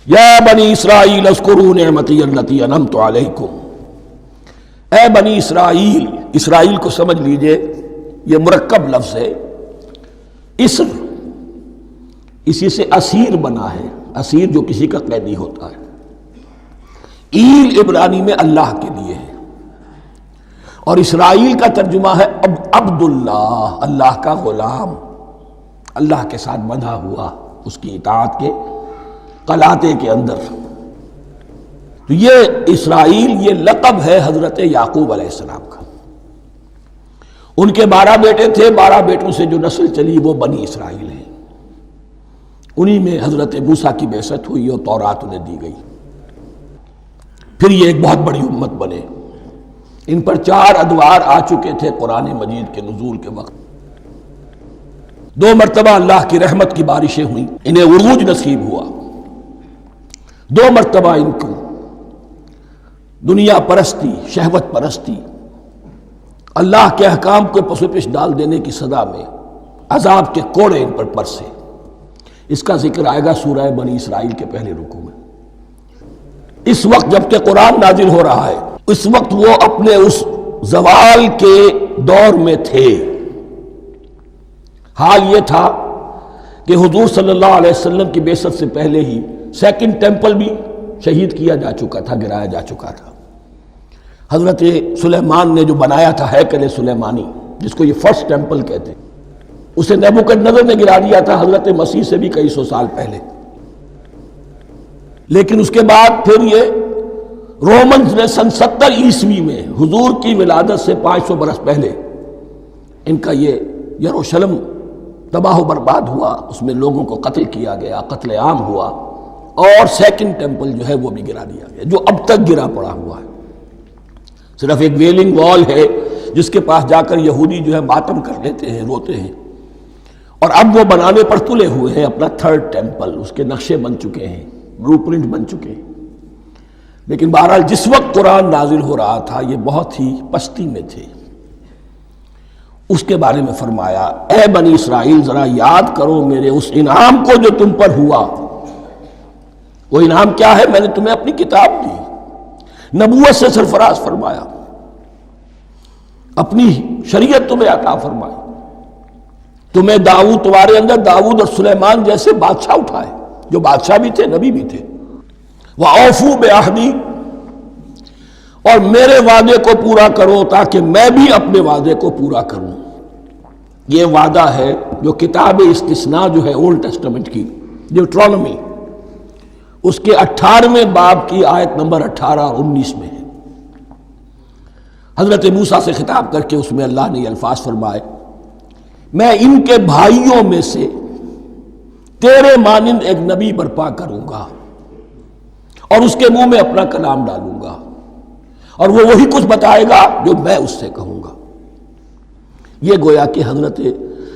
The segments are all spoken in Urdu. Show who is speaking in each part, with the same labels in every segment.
Speaker 1: یا بنی اسرائیل اذکروا نعمتی التی انعمت علیکم، اے بنی اسرائیل، اسرائیل کو سمجھ لیجئے یہ مرکب لفظ ہے، اسر اسی سے اسیر بنا ہے، اسیر جو کسی کا قیدی ہوتا ہے، ایل عبرانی میں اللہ کے لیے ہے، اور اسرائیل کا ترجمہ ہے عبداللہ، اللہ کا غلام، اللہ کے ساتھ بندھا ہوا اس کی اطاعت کے قلاتے کے اندر۔ تو یہ اسرائیل یہ لقب ہے حضرت یعقوب علیہ السلام کا۔ ان کے 12 بیٹے تھے، 12 بیٹوں سے جو نسل چلی وہ بنی اسرائیل ہے، انہی میں حضرت موسیٰ کی بعثت ہوئی اور تورات انہیں دی گئی، پھر یہ ایک بہت بڑی امت بنے۔ ان پر 4 ادوار آ چکے تھے قرآن مجید کے نزول کے وقت، 2 مرتبہ اللہ کی رحمت کی بارشیں ہوئیں، انہیں عروج نصیب ہوا، 2 مرتبہ ان کو دنیا پرستی، شہوت پرستی، اللہ کے احکام کو پس و پیش ڈال دینے کی سزا میں عذاب کے کوڑے ان پر برسے۔ اس کا ذکر آئے گا سورہ بنی اسرائیل کے پہلے رکوع میں۔ اس وقت جب کہ قرآن نازل ہو رہا ہے، اس وقت وہ اپنے اس زوال کے دور میں تھے۔ حال یہ تھا کہ حضور صلی اللہ علیہ وسلم کی بعثت سے پہلے ہی 2nd ٹیمپل بھی شہید کیا جا چکا تھا، گرایا جا چکا تھا۔ حضرت سلیمان نے جو بنایا تھا ہیکل سلیمانی، جس کو یہ 1st ٹیمپل کہتے ہیں، اسے نیبوکدنضر نے گرا دیا تھا حضرت مسیح سے بھی کئی 100 سال پہلے۔ لیکن اس کے بعد پھر یہ رومنز نے سن 70 عیسوی میں حضور کی ولادت سے 500 برس پہلے ان کا یہ یروشلم تباہ و برباد ہوا، اس میں لوگوں کو قتل کیا گیا، قتل عام ہوا، اور 2nd ٹیمپل جو ہے وہ بھی گرا دیا گیا، جو اب تک گرا پڑا ہوا ہے۔ صرف ایک ویلنگ وال ہے جس کے پاس جا کر یہودی جو ہے ماتم کر لیتے ہیں، روتے ہیں، اور اب وہ بنانے پر تلے ہوئے ہیں اپنا 3rd ٹیمپل، اس کے نقشے بن چکے ہیں، بلو پرنٹ بن چکے ہیں۔ لیکن بہرحال جس وقت قرآن نازل ہو رہا تھا یہ بہت ہی پستی میں تھے۔ اس کے بارے میں فرمایا، اے بنی اسرائیل ذرا یاد کرو میرے اس انعام کو جو تم پر ہوا۔ وہ انعام کیا ہے؟ میں نے تمہیں اپنی کتاب دی، نبوت سے سرفراز فرمایا، اپنی شریعت تمہیں عطا فرمائی، تمہیں تمہارے اندر داؤد اور سلیمان جیسے بادشاہ اٹھائے، جو بادشاہ بھی تھے، نبی بھی تھے۔ وَأَوْفُوا بِعَهْدِي، اور میرے وعدے کو پورا کرو تاکہ میں بھی اپنے وعدے کو پورا کروں۔ یہ وعدہ ہے جو کتاب استثناء جو ہے اولڈ ٹیسٹمنٹ کی، ڈیوٹرانومی، اس کے 18ویں باب کی آیت نمبر 18 اور 19 میں ہے۔ حضرت موسیٰ سے خطاب کر کے اس میں اللہ نے یہ الفاظ فرمائے، میں ان کے بھائیوں میں سے تیرے مانند ایک نبی برپا کروں گا اور اس کے منہ میں اپنا کلام ڈالوں گا، اور وہ وہی کچھ بتائے گا جو میں اس سے کہوں گا۔ یہ گویا کہ حضرت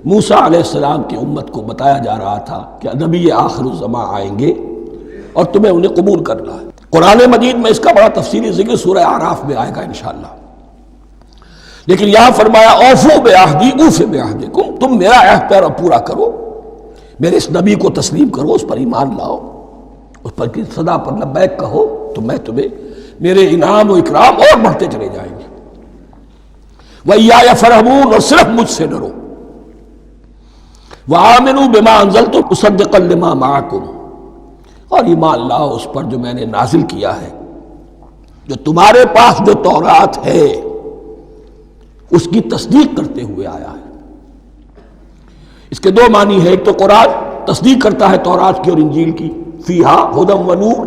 Speaker 1: موسیٰ علیہ السلام کی امت کو بتایا جا رہا تھا کہ نبی آخر الزماں آئیں گے اور تمہیں انہیں قبول کرنا ہے۔ قرآن مجید میں اس کا بڑا تفصیلی ذکر سورہ اعراف میں آئے گا انشاءاللہ۔ لیکن یہاں فرمایا اوفوا بعہدی اوف بعہدکم، تم میرا عہد پورا کرو، میرے اس نبی کو تسلیم کرو، اس پر ایمان لاؤ، اس پر کی صدا پر لبیک کہو، تو میں تمہیں میرے انعام و اکرام اور بڑھتے چلے جائیں گے۔ وَإِيَّايَ فَارْهَبُونَ، اور صرف مجھ سے ڈرو۔ وَآمِنُوا بِمَا أَنزَلْتُ مُصَدِّقًا لِمَا مَعَكُمْ، اور ایمان لاؤ اس پر جو میں نے نازل کیا ہے، جو تمہارے پاس جو تورات ہے اس کی تصدیق کرتے ہوئے آیا ہے۔ اس کے 2 معنی ہے، ایک تو قرآن تصدیق کرتا ہے تورات کی اور انجیل کی، فیہا ھدی و نور،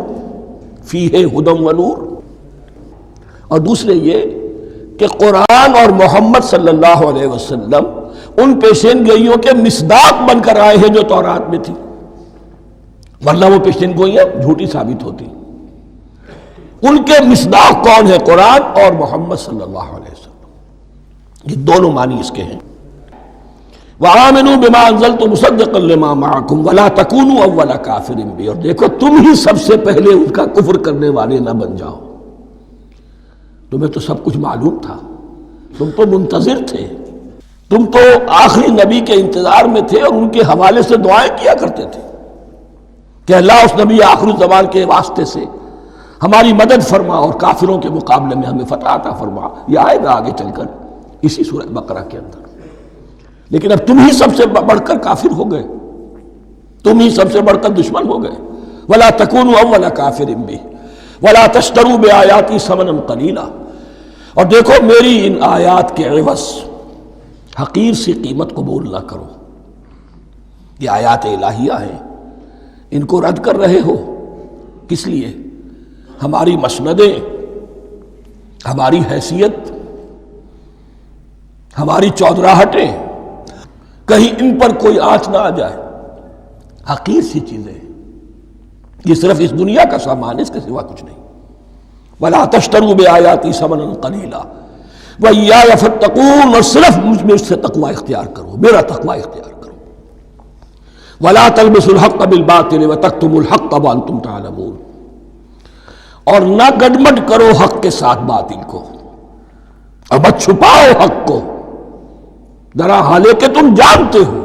Speaker 1: فیہ ھدی و نور، اور دوسرے یہ کہ قرآن اور محمد صلی اللہ علیہ وسلم ان پیشین گوئیوں کے مصداق بن کر آئے ہیں جو تورات میں تھی، ورنہ وہ پیشین گوئیاں جھوٹی ثابت ہوتی۔ ان کے مصداق کون ہے؟ قرآن اور محمد صلی اللہ علیہ وسلم۔ یہ دونوں معنی اس کے ہیں۔ وَآمِنُوا بِمَا أَنزَلْتُ مُصَدِّقًا لِمَا مَعَكُمْ وَلَا تَكُونُوا أَوَّلَ كَافِرٍ بِهِ، اور دیکھو تم ہی سب سے پہلے ان کا کفر کرنے والے نہ بن جاؤ۔ تمہیں تو سب کچھ معلوم تھا، تم تو منتظر تھے، تم تو آخری نبی کے انتظار میں تھے اور ان کے حوالے سے دعائیں کیا کرتے تھے، کہ اللہ اس نبی آخر الزمان کے واسطے سے ہماری مدد فرما اور کافروں کے مقابلے میں ہمیں فتح عطا فرما. یہ آئے گا آگے چل کر اسی سورہ بقرہ کے اندر. لیکن اب تم ہی سب سے بڑھ کر کافر ہو گئے، تم ہی سب سے بڑھ کر دشمن ہو گئے. وَلَا تَكُونُوا أَوَّلَ كَافِرٍ بِهِ وَلَا تَشْتَرُوا بِآيَاتِي ثَمَنًا قَلِيلًا، اور دیکھو میری ان آیات کے عوض حقیر سی قیمت قبول نہ کرو. یہ آیات الہیہ ہیں، ان کو رد کر رہے ہو کس لیے؟ ہماری مسندیں، ہماری حیثیت، ہماری چودراہٹیں، کہیں ان پر کوئی آنچ نہ آ جائے. حقیر سی چیزیں، یہ صرف اس دنیا کا سامان، اس کے سوا کچھ نہیں. وَلَا تَشْتَرُوا بِآيَاتِي ثَمَنًا قَلِيلًا وَإِيَّايَ فَاتَّقُونِ، اور صرف مجھ سے تقوی اختیار کرو، میرا تقوی اختیار کرو. وَلَا تَلْبِسُوا الْحَقَّ بِالْبَاطِلِ وَتَكْتُمُوا الْحَقَّ وَأَنْتُمْ تَعْلَمُونَ، اور نہ گڈمڈ کرو حق کے ساتھ باطل کو، اور مت چھپاؤ حق کو درا حالے کہ تم جانتے ہو.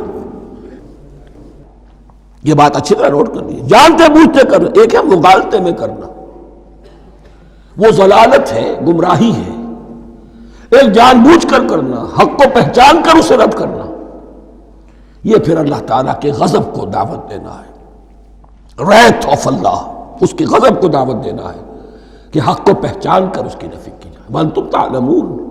Speaker 1: یہ بات اچھی طرح نوٹ کرنی ہے. جانتے بوجھتے کرنا، ایک ہے مغالطے میں کرنا، وہ ضلالت ہے، گمراہی ہے. ایک جان بوجھ کر کرنا، حق کو پہچان کر اسے رد کرنا، یہ پھر اللہ تعالیٰ کے غضب کو دعوت دینا ہے. ریت آف اللہ، اس کے غضب کو دعوت دینا ہے کہ حق کو پہچان کر اس کی نفی کی جائے. وَأَنْتُمْ تَعْلَمُونَ.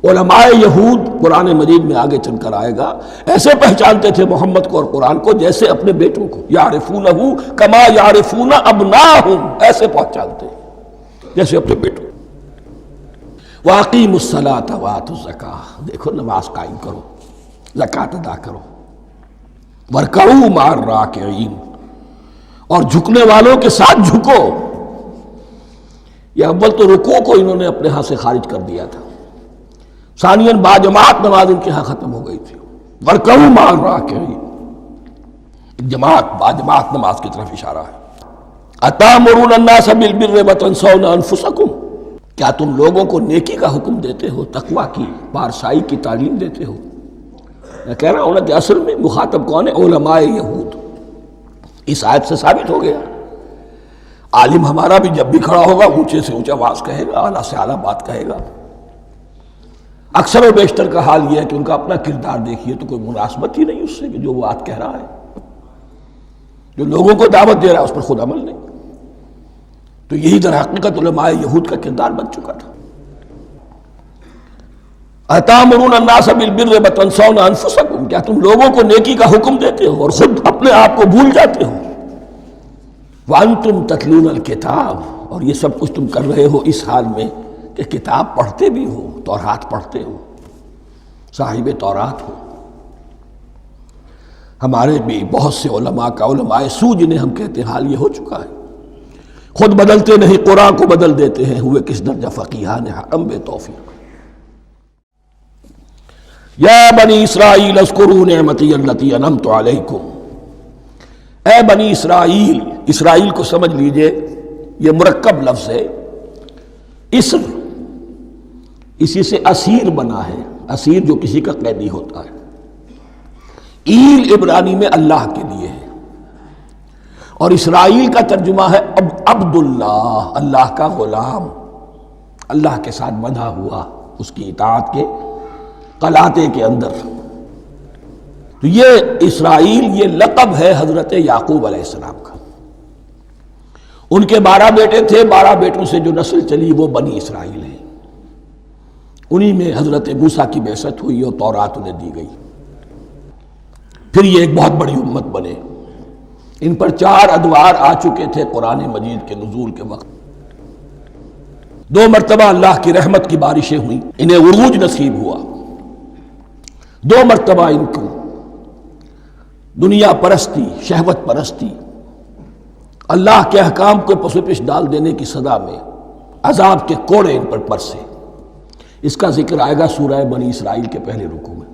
Speaker 1: علماء یہود قرآن مجید میں آگے چل کر آئے گا، ایسے پہچانتے تھے محمد کو اور قرآن کو جیسے اپنے بیٹوں کو. یعرفونہ کما یعرفون ابناہم، ایسے پہچانتے جیسے اپنے بیٹوں. وَأَقِیمُوا الصَّلَاةَ وَآتُوا الزَّکَاةَ، دیکھو نماز قائم کرو، زکوٰۃ ادا کرو. وَارْکَعُوا مَعَ الرَّاکِعِینَ، اور جھکنے والوں کے ساتھ جھکو. یہ اول تو رکوع کو انہوں نے اپنے ہاں سے خارج کر دیا تھا، ثانیاً باجماعت نماز ان کے ہاں ختم ہو گئی تھی. وَارْکَعُوا مَعَ الرَّاکِعِینَ، جماعت باجماعت نماز کی طرف اشارہ ہے. أَتَأْمُرُونَ النَّاسَ بِالْبِرِّ وَتَنْسَوْنَ أَنفُسَكُمْ، کیا تم لوگوں کو نیکی کا حکم دیتے ہو، تقویٰ کی، پارسائی کی تعلیم دیتے ہو؟ میں کہہ رہا ہوں نا کہ اصل میں مخاطب کون ہے؟ علماء یہود. اس آیت سے ثابت ہو گیا عالم ہمارا بھی جب بھی کھڑا ہوگا اونچے سے اونچا آواز کہے گا، اعلیٰ سے اعلیٰ بات کہے گا. اکثر و بیشتر کا حال یہ ہے کہ ان کا اپنا کردار دیکھیے تو کوئی مناسبت ہی نہیں اس سے کہ جو وہ بات کہہ رہا ہے. جو لوگوں کو دعوت دے رہا ہے اس پر خود عمل نہیں. تو یہی در حقیقت علماء یہود کا کردار بن چکا تھا. أَتَأْمُرُونَ النَّاسَ بِالْبِرِّ وَتَنْسَوْنَ أَنفُسَكُمْ، کیا تم لوگوں کو نیکی کا حکم دیتے ہو اور خود اپنے آپ کو بھول جاتے ہو. وَأَنْتُمْ تَتْلُونَ الْكِتَابَ، اور یہ سب کچھ تم کر رہے ہو اس حال میں کہ کتاب پڑھتے بھی ہو، تورات پڑھتے ہو، صاحب تورات ہو. ہمارے بھی بہت سے علماء کا، علماء سو جنہیں ہم کہتے ہیں، حال یہ ہو چکا ہے. خود بدلتے نہیں، قرآن کو بدل دیتے ہیں. ہوئے کس درجہ فقیہان حرم بے توفیق. یا بنی اسرائیل اذکروا نعمتی التی انعمت علیکم، اے بنی اسرائیل. اسرائیل کو سمجھ لیجئے یہ مرکب لفظ ہے. اسر اسی سے اسیر بنا ہے، اسیر جو کسی کا قیدی ہوتا ہے. ایل عبرانی میں اللہ کے لیے ہے، اور اسرائیل کا ترجمہ ہے عبداللہ، اللہ کا غلام، اللہ کے ساتھ بندھا ہوا اس کی اطاعت کے قلاتے کے اندر. تو یہ اسرائیل یہ لقب ہے حضرت یعقوب علیہ السلام کا. ان کے 12 بیٹے تھے، 12 بیٹوں سے جو نسل چلی وہ بنی اسرائیل ہے. انہی میں حضرت موسیٰ کی بعثت ہوئی اور تورات انہیں دی گئی. پھر یہ ایک بہت بڑی امت بنے. ان پر 4 ادوار آ چکے تھے قرآن مجید کے نزول کے وقت. 2 مرتبہ اللہ کی رحمت کی بارشیں ہوئیں، انہیں عروج نصیب ہوا. 2 مرتبہ ان کو دنیا پرستی، شہوت پرستی، اللہ کے احکام کو پس و پیش ڈال دینے کی سزا میں عذاب کے کوڑے ان پر برسے. اس کا ذکر آئے گا سورہ بنی اسرائیل کے پہلے رکوع میں.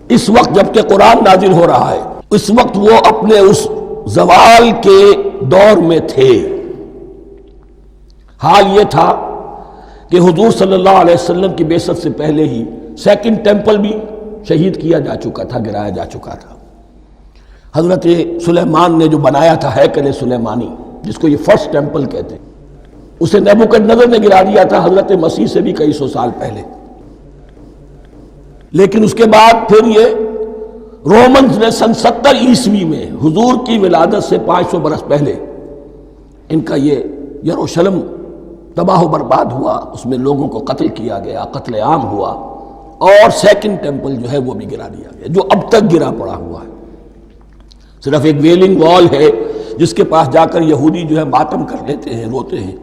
Speaker 1: اس وقت جب کہ قرآن نازل ہو رہا ہے، اس وقت وہ اپنے اس زوال کے دور میں تھے. حال یہ تھا کہ حضور صلی اللہ علیہ وسلم کی بعثت سے پہلے ہی 2nd ٹیمپل بھی شہید کیا جا چکا تھا، گرایا جا چکا تھا. حضرت سلیمان نے جو بنایا تھا ہیکل سلیمانی، جس کو یہ فرسٹ ٹیمپل کہتے ہیں، اسے نیبوکڈنیزر نے گرا دیا تھا حضرت مسیح سے بھی کئی سو سال پہلے۔ لیکن اس کے بعد پھر یہ رومنز نے سن 70 عیسوی میں حضور کی ولادت سے 500 برس پہلے ان کا یہ یروشلم تباہ و برباد ہوا، اس میں لوگوں کو قتل کیا گیا، قتل عام ہوا، اور سیکنڈ ٹیمپل جو ہے وہ بھی گرا دیا گیا، جو اب تک گرا پڑا ہوا ہے۔ صرف ایک ویلنگ وال ہے جس کے پاس جا کر یہودی جو ہے ماتم کر لیتے ہیں، روتے ہیں،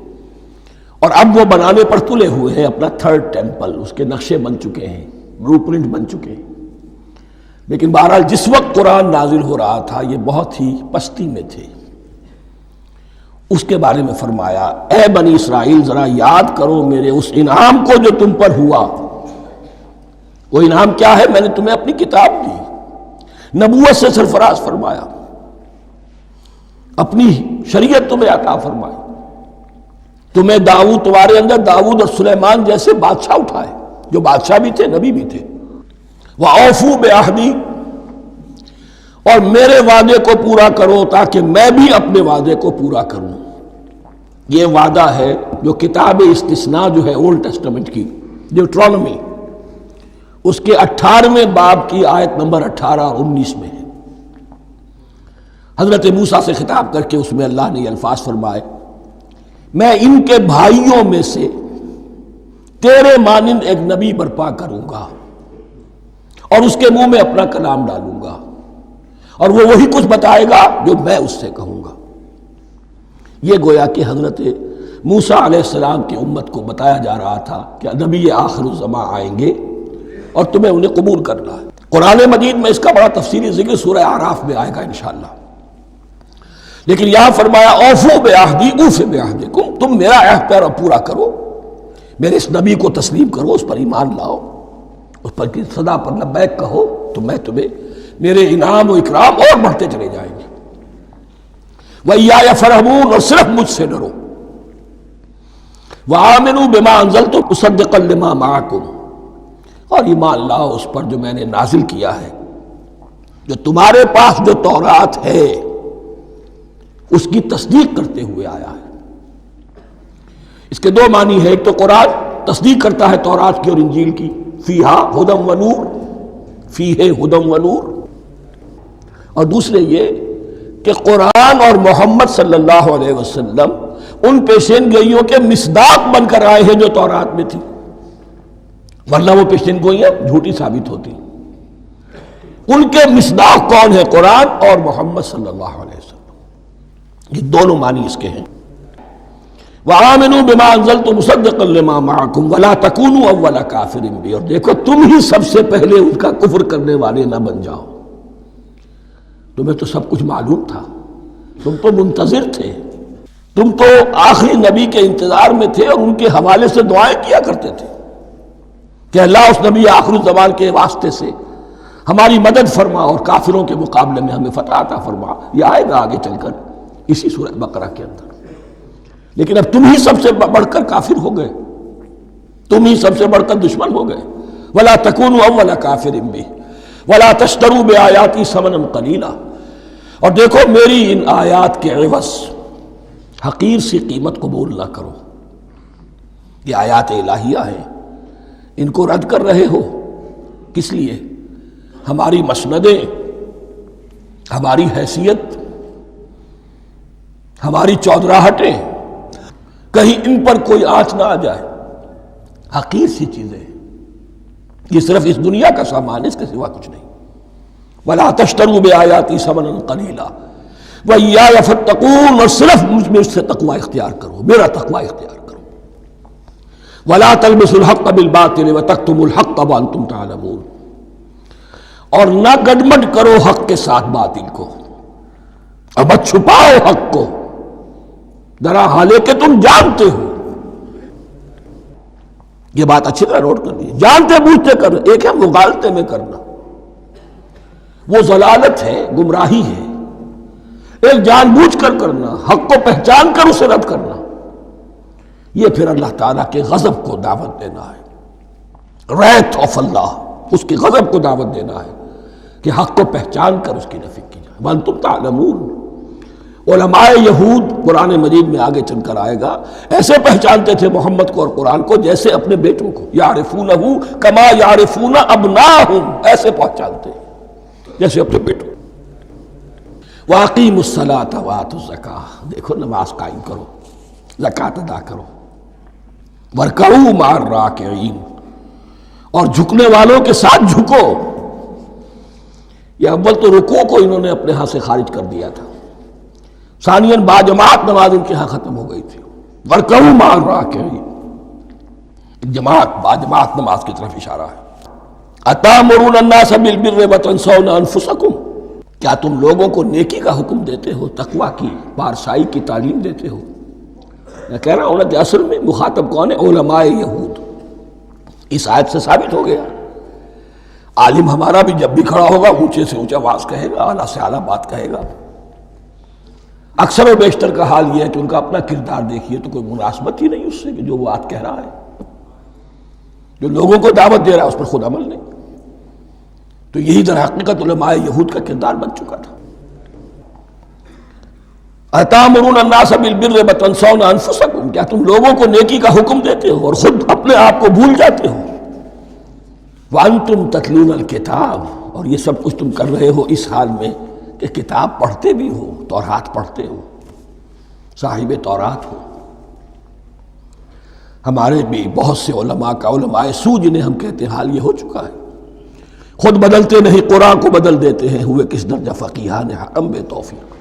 Speaker 1: اور اب وہ بنانے پر تلے ہوئے ہیں اپنا تھرڈ ٹیمپل، اس کے نقشے بن چکے ہیں، بلو پرنٹ بن چکے ہیں۔ لیکن بہرحال جس وقت قرآن نازل ہو رہا تھا یہ بہت ہی پستی میں تھے۔ اس کے بارے میں فرمایا، اے بنی اسرائیل ذرا یاد کرو میرے اس انعام کو جو تم پر ہوا۔ وہ انعام کیا ہے؟ میں نے تمہیں اپنی کتاب دی، نبوت سے سرفراز فرمایا، اپنی شریعت تمہیں عطا فرمائی، تمہیں داؤد، تمہارے اندر داؤد اور سلیمان جیسے بادشاہ اٹھائے جو بادشاہ بھی تھے، نبی بھی تھے۔ وَأَوْفُوا بِعَهْدِي، اور میرے وعدے کو پورا کرو تاکہ میں بھی اپنے وعدے کو پورا کروں۔ یہ وعدہ ہے جو کتاب استثناء جو ہے اولڈ ٹیسٹمنٹ کی، ڈیوٹرانومی، اس کے 18ویں باب کی آیت نمبر 18 اور 19 میں ہے۔ حضرت موسیٰ سے خطاب کر کے اس میں اللہ نے یہ الفاظ فرمائے، میں ان کے بھائیوں میں سے تیرے مانند ایک نبی برپا کروں گا اور اس کے منہ میں اپنا کلام ڈالوں گا، اور وہ وہی کچھ بتائے گا جو میں اس سے کہوں گا۔ یہ گویا کہ حضرت موسیٰ علیہ السلام کی امت کو بتایا جا رہا تھا کہ نبی آخر الزماں آئیں گے اور تمہیں انہیں قبول کرنا ہے۔ قرآن مجید میں اس کا بڑا تفصیلی ذکر سورہ اعراف میں آئے گا انشاءاللہ۔ لیکن یہاں فرمایا اوفوا بعہدی اوف بعہدکم، تم میرا عہد پیرا پورا کرو، میرے اس نبی کو تسلیم کرو، اس پر ایمان لاؤ، اس پر کی صدا پر لبیک کہو، تو میں تمہیں میرے انعام و اکرام اور بڑھتے چلے جائیں گے۔ وَإِيَّايَ فَارْهَبُونِ، اور صرف مجھ سے ڈرو۔ وَآمِنُوا بِمَا أَنزَلْتُ مُصَدِّقًا لِمَا مَعَكُمْ، اور ایمان لاؤ اس پر جو میں نے نازل کیا ہے، جو تمہارے پاس جو تورات ہے اس کی تصدیق کرتے ہوئے آیا ہے۔ اس کے دو معنی ہے، ایک تو قرآن تصدیق کرتا ہے تورات کی اور انجیل کی، فیہا ھدی و نور، فیہ ھدی و نور، اور دوسرے یہ کہ قرآن اور محمد صلی اللہ علیہ وسلم ان پیشین گوئیوں کے مصداق بن کر آئے ہیں جو تورات میں تھی، ورنہ وہ پیشین گوئیاں جھوٹی ثابت ہوتی۔ ان کے مصداق کون ہے؟ قرآن اور محمد صلی اللہ علیہ وسلم۔ یہ دونوں معنی اس کے ہیں۔ وَآمِنُوا بِمَا أَنزَلْتُ مُصَدِّقًا لِمَا مَعَكُمْ وَلَا تَكُونُوا أَوَّلَ كَافِرٍ بِهِ، اور دیکھو تم ہی سب سے پہلے ان کا کفر کرنے والے نہ بن جاؤ۔ تمہیں تو سب کچھ معلوم تھا، تم تو منتظر تھے، تم تو آخری نبی کے انتظار میں تھے اور ان کے حوالے سے دعائیں کیا کرتے تھے کہ اللہ اس نبی آخر الزمان کے واسطے سے ہماری مدد فرما اور کافروں کے مقابلے میں ہمیں فتح عطا فرما۔ یہ آئے گا آگے چل کر اسی سورہ بقرہ کے اندر۔ لیکن اب تم ہی سب سے بڑھ کر کافر ہو گئے، تم ہی سب سے بڑھ کر دشمن ہو گئے۔ وَلَا تَكُونُوا أَوَّلَ كَافِرٍ بِهِ وَلَا تَشْتَرُوا بِآيَاتِي ثَمَنًا قَلِيلًا، اور دیکھو میری ان آیات کے عوض حقیر سی قیمت قبول نہ کرو۔ یہ آیات الہیہ ہیں، ان کو رد کر رہے ہو، کس لیے؟ ہماری مسندیں، ہماری حیثیت، ہماری چودراہٹیں، کہیں ان پر کوئی آنچ نہ آ جائے۔ حقیر سی چیزیں، یہ صرف اس دنیا کا سامان ہے، اس کے سوا کچھ نہیں۔ وَلَا تَشْتَرُوا بِآيَاتِي ثَمَنًا قَلِيلًا وَإِيَّايَ فَاتَّقُونِ، اور صرف مجھ سے تقوی اختیار کرو، میرا تقوی اختیار کرو۔ وَلَا تَلْبِسُوا الْحَقَّ بِالْبَاطِلِ وَتَكْتُمُوا الْحَقَّ وَأَنْتُمْ تَعْلَمُونَ، اور نہ گڈمڈ کرو حق کے ساتھ باطل کو، اور مت چھپاؤ حق کو، ذرا حالے کہ تم جانتے ہو۔ یہ بات اچھی طرح نوٹ کر لیجیے، جانتے بوجھتے کر، ایک ہے مغالطے میں کرنا، وہ ضلالت ہے، گمراہی ہے۔ ایک جان بوجھ کر کرنا، حق کو پہچان کر اسے رد کرنا، یہ پھر اللہ تعالیٰ کے غضب کو دعوت دینا ہے۔ wrath of اللہ، اس کے غضب کو دعوت دینا ہے کہ حق کو پہچان کر اس کی نفی کی جائے۔ وانتم تعلمون۔ علماء یہود قرآن مجید میں آگے چل کر آئے گا ایسے پہچانتے تھے محمد کو اور قرآن کو جیسے اپنے بیٹوں کو، یعرفونہ کما یعرفون ابناہم، ایسے پہچانتے جیسے اپنے بیٹوں۔ واقیموا الصلاۃ وآتوا الزکاۃ، دیکھو نماز قائم کرو، زکوٰۃ ادا کرو، وارکعوا مع الراکعین، اور جھکنے والوں کے ساتھ جھکو۔ یہ اول تو رکوع کو انہوں نے اپنے ہاں سے خارج کر دیا تھا، ثانیاً باجماعت نماز ان کے ہاں ختم ہو گئی تھی۔ وارکعوا مع الراکعین، جماعت باجماعت نماز کی طرف اشارہ ہے۔ اتامرون الناس بالبر وتنسون انفسکم، کیا تم لوگوں کو نیکی کا حکم دیتے ہو، تقویٰ کی، پارسائی کی تعلیم دیتے ہو؟ میں کہہ رہا ہوں نا کہ اصل میں مخاطب کون ہے؟ علماء یہود۔ اس آیت سے ثابت ہو گیا عالم ہمارا بھی جب بھی کھڑا ہوگا اونچے سے اونچا آواز کہے گا، اعلیٰ سے اعلیٰ بات کہے گا۔ اکثر و بیشتر کا حال یہ ہے کہ ان کا اپنا کردار دیکھیے تو کوئی مناسبت ہی نہیں اس سے کہ جو وہ بات کہہ رہا ہے، جو لوگوں کو دعوت دے رہا ہے اس پر خود عمل نہیں۔ تو یہی در حقیقت علماء یہود کا کردار بن چکا تھا۔ اتامرون الناس بالبر وتنسون انفسکم، کیا تم لوگوں کو نیکی کا حکم دیتے ہو اور خود اپنے آپ کو بھول جاتے ہو؟ وانتم تتلون الکتاب، اور یہ سب کچھ تم کر رہے ہو اس حال میں کہ کتاب پڑھتے بھی ہو، تورات پڑھتے ہو، صاحب تورات ہو۔ ہمارے بھی بہت سے علماء کا، علماء سو جنہیں ہم کہتے ہیں، حال یہ ہو چکا ہے، خود بدلتے نہیں قرآن کو بدل دیتے ہیں، ہوئے کس درجہ فقیہان حرم بے توفیق۔